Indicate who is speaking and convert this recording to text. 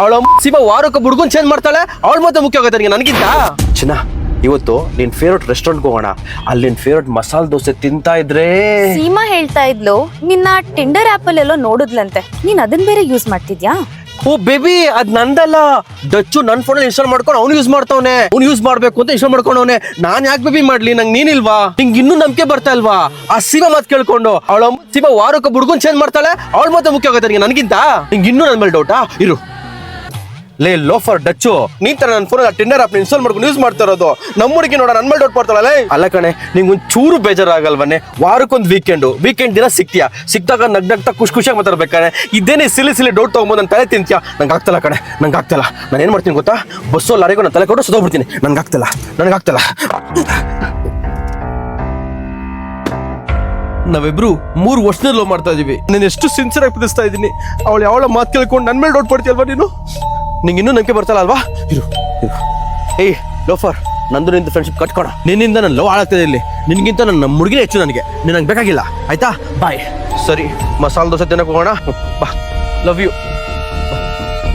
Speaker 1: ಅವಳ ಸೀಮಾ ವಾರಕ್ಕೆ ಹುಡುಗನ್ ಚೇಂಜ್ ಮಾಡ್ತಾಳೆ. ಅವಳ ಮತ್ತೆ ಮುಖ್ಯ ಆಗುತ್ತೆ ನಿನಗೆ ನನಗಿಂತ. ಚಿನ್ನ, ಇವತ್ತು ನಿನ್ ಫೇವ್ರೆಟ್ ರೆಸ್ಟೋರೆಂಟ್ಗೆ ಹೋಗೋಣ. ಅಲ್ಲಿ ನಿನ್ ಫೇವ್ರೆಟ್ ಮಸಾಲೆ ದೋಸೆ ತಿಂತಾ ಇದ್ರೆ.
Speaker 2: ಸೀಮಾ ಹೇಳ್ತಾ ಇದ್ಲು ನಿನ್ನ ಟಿಂಡರ್ ಆಪ್ ಅಲ್ಲೆಲ್ಲೋ ನೋಡುದ್ಲಂತೆ, ನೀನ್ ಅದನ್ನ ಬೇರೆ ಯೂಸ್ ಮಾಡ್ತಿದ್ಯಾ?
Speaker 1: ಓ ಬೇಬಿ, ಅದ್ ನಂದಲ್ಲ. ಡಚ್ಚು ನನ್ ಫೋನಲ್ಲಿ ಇನ್ಸ್ಟಾಲ್ ಮಾಡ್ಕೊಂಡು ಅವ್ನು ಯೂಸ್ ಮಾಡ್ತಾವನೆ. ಅವ್ನು ಯೂಸ್ ಮಾಡ್ಬೇಕು ಅಂತ ಇನ್ಸ್ಟಾಲ್ ಮಾಡ್ಕೊಂಡವನೆ. ನಾನ್ ಯಾಕೆ ಬೇಬಿ ಮಾಡ್ಲಿ? ನಂಗೆ ನೀನಿಲ್ವಾ? ನಿಂಗೆ ಇನ್ನೂ ನಂಬಿಕೆ ಬರ್ತಾ ಇಲ್ವಾ? ಆ ಸೀಮಾ ಮಾತು ಕೇಳ್ಕೊಂಡು ಅವಳ ಸೀಮಾ ವಾರಕ್ಕೆ ಹುಡುಗನ್ ಚೇಂಜ್ ಮಾಡ್ತಾಳೆ. ಅವಳ ಮತ್ತೆ ಮುಖ್ಯ ಆಗುತ್ತೆ ನಿನಗೆ ನನಗಿಂತ. ನಿಂಗೆ ಇನ್ನೂ ನನ್ನ ಮೇಲೆ ಡೌಟಾ? ಇರು ಲೇ ಲೋಫರ್ ಡಚ್ಚು, ನೀನ್ ತರ ನನ್ನ ಫೋನಲ್ಲಿ ಟಿಂಡರ್ ಆಪ್ ಇನ್ಸ್ಟಾಲ್ ಮಾಡ್ಕೊಂಡು ಯೂಸ್ ಮಾಡ್ತಾ ಇರೋದು. ನಮ್ಮ ಹುಡುಗಿ ನೋಡ ನನ್ನ ಮೇಲೆ ಡೌಟ್ ಮಾಡ್ತಾಳಲ್ಲ. ಅಲ್ಲ ಕಣೆ, ನಿಂಗೆ ಒಂದು ಚೂರು ಬೇಜಾರಾಗಲ್ವನೆ? ವಾರಕ್ಕೊಂದು ವೀಕೆಂಡ್ ದಿನ ಸಿಕ್ತಾಗ ನಗ್ನಗ್ತಾ ಖುಷಿಯಾಗಿ ಮಾತಾಡ್ಬೇಕಾರೆ ಇದೇನೇ ಸಿಲಿ ಡೌಟ್ ತಗೊಂಬೋದು ನನ್ನ ತಲೆ ತಿಂತ್ಯಾ? ನಂಗೆ ಆಗ್ತಲ್ಲ ಕಣೆ, ನಂಗೆ ಆಗ್ತಲ್ಲ. ನಾನು ಏನು ಮಾಡ್ತೀನಿ ಗೊತ್ತಾ? ಬಸ್ಸೋ ಲಾರಿಗೂ ನಾನು ತಲೆ ಕೊಟ್ಟು ಸೋಗ್ಬಿಡ್ತೀನಿ. ನನಗೆ ಆಗ್ತಲ್ಲ. ನಾವಿಬ್ರು 3 ವರ್ಷದಲ್ಲಿ ಲವ್ ಮಾಡ್ತಾ ಇದೀವಿ. ನಾನು ಎಷ್ಟು ಸಿನ್ಸಿಯರ್ ಆಗಿ ಪ್ರೀತಿಸ್ತಾ ಇದ್ದೀನಿ. ಅವಳು ಯಾವಳ ಮಾತು ಕೇಳ್ಕೊಂಡು ನನ್ನ ಮೇಲೆ ಡೌಟ್ ಪಡ್ತೀಯಲ್ವಾ ನೀನು? ನಿಂಗೆ ಇನ್ನೂ ನಂಬಿಕೆ ಬರ್ತಲ್ಲ ಅಲ್ವಾ? ಇರು ಏಯ್ ಲೋಫರ್, ನಂದು ನಿಂದು ಫ್ರೆಂಡ್ಶಿಪ್ ಕಟ್ಕೋಣ. ನಿನ್ನಿಂದ ನನ್ನ ಲವ್ ಹಾಳಾಗ್ತದೆ ಇಲ್ಲಿ. ನಿನ್ಗಿಂತ ನನ್ನ ಹುಡುಗಿನೇ ಹೆಚ್ಚು ನನಗೆ. ನೀನು ನಂಗೆ ಬೇಕಾಗಿಲ್ಲ, ಆಯ್ತಾ? ಬಾಯ್. ಸರಿ, ಮಸಾಲೆ ದೋಸೆ ತಿನ್ನಕ್ಕೆ ಹೋಗೋಣ. ಬಾ, ಲವ್ ಯು.